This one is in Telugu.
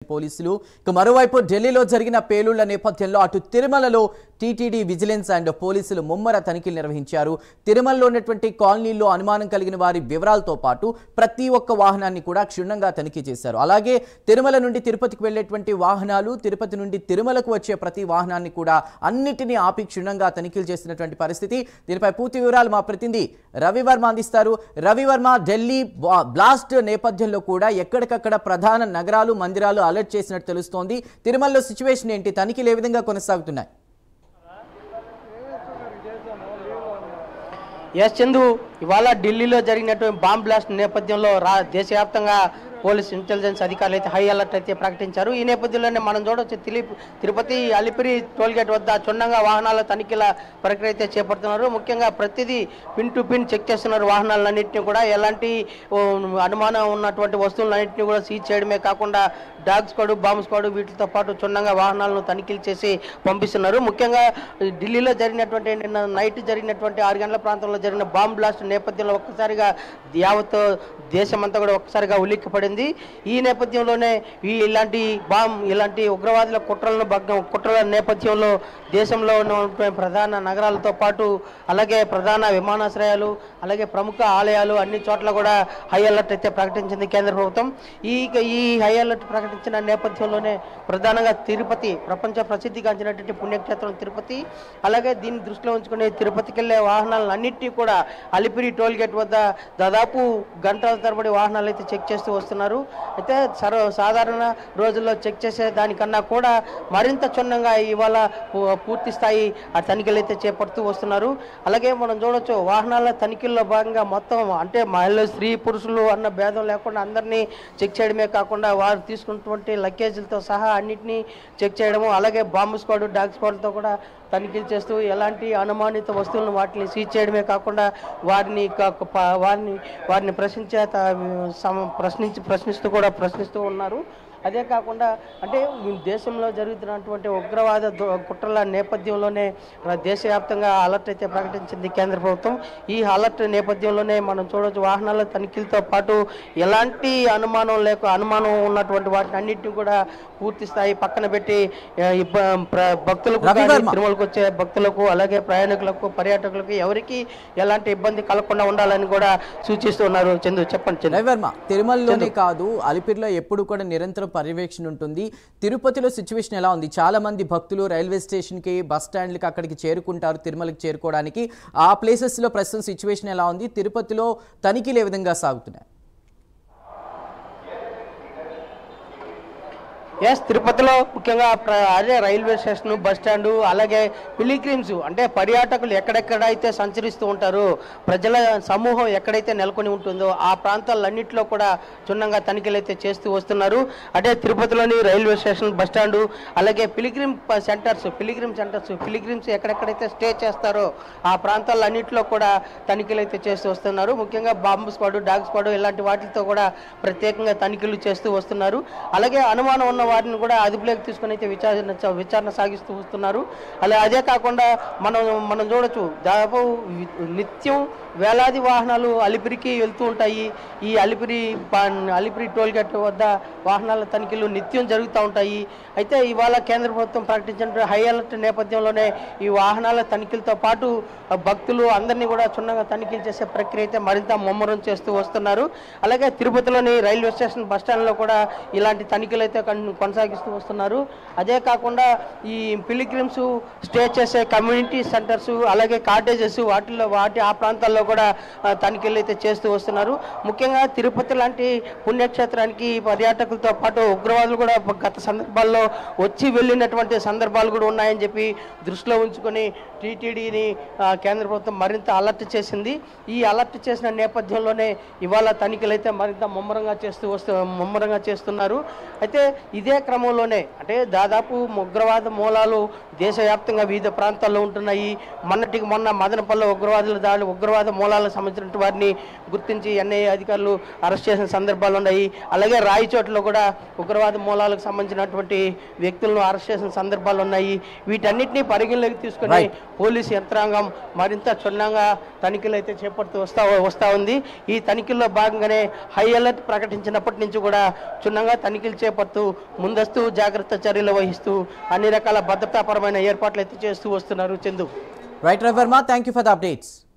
పోలీసులు మరోవైపు ఢిల్లీలో జరిగిన పేలుళ్ల నేపథ్యంలో అటు తిరుమలలో టీటీడీ విజిలెన్స్ అండ్ పోలీసులు ముమ్మర తనిఖీలు నిర్వహించారు. తిరుమలలో ఉన్నటువంటి కాలనీల్లో అనుమానం కలిగిన వారి వివరాలతో పాటు ప్రతి ఒక్క వాహనాన్ని కూడా క్షుణ్ణంగా తనిఖీ చేశారు. అలాగే తిరుమల నుండి తిరుపతికి వెళ్లేటువంటి వాహనాలు, తిరుపతి నుండి తిరుమలకు వచ్చే ప్రతి వాహనాన్ని కూడా అన్నిటినీ ఆపి క్షుణ్ణంగా తనిఖీలు చేస్తున్నటువంటి పరిస్థితి. దీనిపై పూర్తి వివరాలు మా ప్రతినిధి రవివర్మ అందిస్తారు. రవివర్మ, ఢిల్లీ బ్లాస్ట్ నేపథ్యంలో కూడా ఎక్కడికక్కడ ప్రధాన నగరాలు, మందిరాలు అలర్ట్ చేసినట్టు తెలుస్తోంది. తిరుమలలో సిచ్యువేషన్ ఏంటి? తనిఖీలు ఏ విధంగా కొనసాగుతున్నాయి? ఎస్ చందు, ఇవాళ ఢిల్లీలో జరిగినటువంటి బాంబ్ బ్లాస్ట్ నేపథ్యంలో దేశవ్యాప్తంగా పోలీస్ ఇంటెలిజెన్స్ అధికారులు అయితే హై అలర్ట్ అయితే ప్రకటించారు. ఈ నేపథ్యంలోనే మనం చూడవచ్చు, తిరుపతి అలిపిరి టోల్గేట్ వద్ద క్షుణ్ణంగా వాహనాల తనిఖీల ప్రక్రియ అయితే చేపడుతున్నారు. ముఖ్యంగా ప్రతిదీ పిన్ టు పిన్ చెక్ చేస్తున్నారు. వాహనాలన్నింటినీ కూడా ఎలాంటి అనుమానం ఉన్నటువంటి వస్తువులన్నింటినీ కూడా సీజ్ చేయడమే కాకుండా డాగ్ స్క్వాడ్, బాంబ్ స్క్వాడ్ వీటితో పాటు క్షుణ్ణంగా వాహనాలను తనిఖీలు చేసి పంపిస్తున్నారు. ముఖ్యంగా ఢిల్లీలో జరిగినటువంటి నిన్న నైట్ జరిగినటువంటి 6 గంటల ప్రాంతంలో జరిగిన బాంబ్ బ్లాస్ట్ నేపథ్యంలో ఒక్కసారిగా యావత్ దేశమంతా కూడా ఒక్కసారిగా ఉలిక్కిపడింది. ఈ నేపథ్యంలోనే ఇలాంటి ఉగ్రవాదుల కుట్రల నేపథ్యంలో దేశంలో ఉన్న ప్రధాన నగరాలతో పాటు అలాగే ప్రధాన విమానాశ్రయాలు, అలాగే ప్రముఖ ఆలయాలు అన్ని చోట్ల కూడా హై అలర్ట్ అయితే ప్రకటించింది కేంద్ర ప్రభుత్వం. ఈ హై అలర్ట్ ప్రకటించిన నేపథ్యంలోనే ప్రధానంగా తిరుపతి, ప్రపంచ ప్రసిద్ధిగాంచినటువంటి పుణ్యక్షేత్రం తిరుపతి, అలాగే దీన్ని దృష్టిలో ఉంచుకుని తిరుపతికి వెళ్లే వాహనాలన్నింటినీ కూడా అలిపిరి టోల్గేట్ వద్ద దాదాపు గంటల తరబడి వాహనాలు అయితే చెక్ చేస్తూ వస్తున్నారు. అయితే సాధారణ రోజుల్లో చెక్ చేసే దానికన్నా కూడా మరింత క్షుణ్ణంగా ఇవాళ పూర్తి స్థాయి ఆ తనిఖీలు అయితే చేపడుతూ వస్తున్నారు. అలాగే మనం చూడొచ్చు, వాహనాల తనిఖీల్లో భాగంగా మొత్తం అంటే మహిళలు, స్త్రీ, పురుషులు అన్న భేదం లేకుండా అందరినీ చెక్ చేయడమే కాకుండా వారు తీసుకున్నటువంటి లగేజీలతో సహా అన్నింటినీ చెక్ చేయడము, అలాగే బాంబు స్క్వాడ్, డాగ్ స్క్వాడ్తో కూడా తనిఖీలు చేస్తూ ఎలాంటి అనుమానిత వస్తువులను వాటిని సీజ్ చేయడమే కాకుండా వారిని ప్రశ్నిస్తూ ఉన్నారు. అదే కాకుండా అంటే దేశంలో జరుగుతున్నటువంటి ఉగ్రవాద కుట్రల నేపథ్యంలోనే దేశవ్యాప్తంగా అలర్ట్ అయితే ప్రకటించింది కేంద్ర ప్రభుత్వం. ఈ అలర్ట్ నేపథ్యంలోనే మనం చూడవచ్చు, వాహనాల తనిఖీలతో పాటు ఎలాంటి అనుమానం ఉన్నటువంటి వాటిని అన్నింటినీ కూడా పూర్తి స్థాయి పక్కన పెట్టి భక్తులకు, తిరుమలకు వచ్చే భక్తులకు, అలాగే ప్రయాణికులకు, పర్యాటకులకు ఎవరికి ఎలాంటి ఇబ్బంది కలగకుండా ఉండాలని కూడా సూచిస్తున్నారు. చందు, చెప్పండి. రవివర్మ, తిరుమలలోనే కాదు అలిపిరిలో ఎప్పుడు కూడా నిరంతరం పర్యవేక్షణ ఉంటుంది. తిరుపతిలో సిచ్యువేషన్ ఎలా ఉంది? చాలా మంది భక్తులు రైల్వే స్టేషన్ కి, బస్ స్టాండ్లకి అక్కడికి చేరుకుంటారు తిరుమలకి చేరుకోవడానికి. ఆ ప్లేసెస్ లో ప్రస్తుతం సిచ్యువేషన్ ఎలా ఉంది? తిరుపతిలో తనిఖీలు ఏ విధంగా సాగుతున్నాయి? ఎస్, తిరుపతిలో ముఖ్యంగా అదే రైల్వే స్టేషన్, బస్ స్టాండు, అలాగే పిలిగ్రిమ్స్ అంటే పర్యాటకులు ఎక్కడెక్కడైతే సంచరిస్తూ ఉంటారో, ప్రజల సమూహం ఎక్కడైతే నెలకొని ఉంటుందో ఆ ప్రాంతాలన్నింటిలో కూడా క్షుణ్ణంగా తనిఖీలు అయితే చేస్తూ వస్తున్నారు. అంటే తిరుపతిలోని రైల్వే స్టేషన్, బస్ స్టాండు, అలాగే పిలిగ్రిమ్స్ ఎక్కడెక్కడైతే స్టే చేస్తారో ఆ ప్రాంతాలన్నింటిలో కూడా తనిఖీలు అయితే చేస్తూ వస్తున్నారు. ముఖ్యంగా బాంబు స్క్వాడ్, డాగ్ స్క్వాడ్ ఇలాంటి వాటితో కూడా ప్రత్యేకంగా తనిఖీలు చేస్తూ వస్తున్నారు. అలాగే అనుమానం ఉన్న వాటిని కూడా అదుపులోకి తీసుకుని అయితే విచారణ సాగిస్తూ వస్తున్నారు. అదే కాకుండా మనం చూడొచ్చు, దాదాపు నిత్యం వేలాది వాహనాలు అలిపిరికి వెళ్తూ ఉంటాయి. ఈ అలిపిరి టోల్గేట్ వద్ద వాహనాల తనిఖీలు నిత్యం జరుగుతూ ఉంటాయి. అయితే ఇవాళ కేంద్ర ప్రభుత్వం ప్రకటించిన హై అలర్ట్ నేపథ్యంలోనే ఈ వాహనాల తనిఖీలతో పాటు భక్తులు అందరినీ కూడా క్షుణ్ణంగా తనిఖీలు చేసే ప్రక్రియ అయితే మరింత ముమ్మరం చేస్తూ వస్తున్నారు. అలాగే తిరుపతిలోని రైల్వే స్టేషన్, బస్ స్టాండ్లో కూడా ఇలాంటి తనిఖీలు అయితే కొనసాగిస్తూ వస్తున్నారు. అదే కాకుండా ఈ పిలిగ్రిమ్స్ స్టే చేసే కమ్యూనిటీ సెంటర్స్, అలాగే కాటేజెస్ ఆ ప్రాంతాల్లో కూడా తనిఖీలు అయితే చేస్తూ వస్తున్నారు. ముఖ్యంగా తిరుపతి లాంటి పుణ్యక్షేత్రానికి పర్యాటకులతో పాటు ఉగ్రవాదులు కూడా గత సందర్భాల్లో వచ్చి వెళ్ళినటువంటి సందర్భాలు కూడా ఉన్నాయని చెప్పి దృష్టిలో ఉంచుకొని టీటీడీని కేంద్ర ప్రభుత్వం మరింత అలర్ట్ చేసింది. ఈ అలర్ట్ చేసిన నేపథ్యంలోనే ఇవాళ తనిఖీలు అయితే మరింత ముమ్మరంగా చేస్తున్నారు. అయితే ఇదే క్రమంలోనే అంటే దాదాపు ఉగ్రవాద మూలాలు దేశవ్యాప్తంగా వివిధ ప్రాంతాల్లో ఉంటున్నాయి. మొన్న మదనపల్లి ఉగ్రవాద మూలాలకు సంబంధించిన వారిని గుర్తించి ఎన్ఐఏ అధికారులు అరెస్ట్ చేసిన సందర్భాలు ఉన్నాయి. అలాగే రాయచోటలో కూడా ఉగ్రవాద మూలాలకు సంబంధించినటువంటి వ్యక్తులను అరెస్ట్ చేసిన సందర్భాలు ఉన్నాయి. వీటన్నిటిని పరిగణలోకి తీసుకుని పోలీసు యంత్రాంగం మరింత క్షుణ్ణంగా తనిఖీలు అయితే చేపడుతూ వస్తూ ఉంది. ఈ తనిఖీల్లో భాగంగానే హై అలర్ట్ ప్రకటించినప్పటి నుంచి కూడా క్షుణ్ణంగా తనిఖీలు చేపడుతూ ముందస్తు జాగ్రత్త చర్యలు వహిస్తూ అన్ని రకాల భద్రతాపరమైన ఏర్పాట్లు అయితే చేస్తూ వస్తున్నారు. Chandu. Right Ravi Varma, thank you for the updates.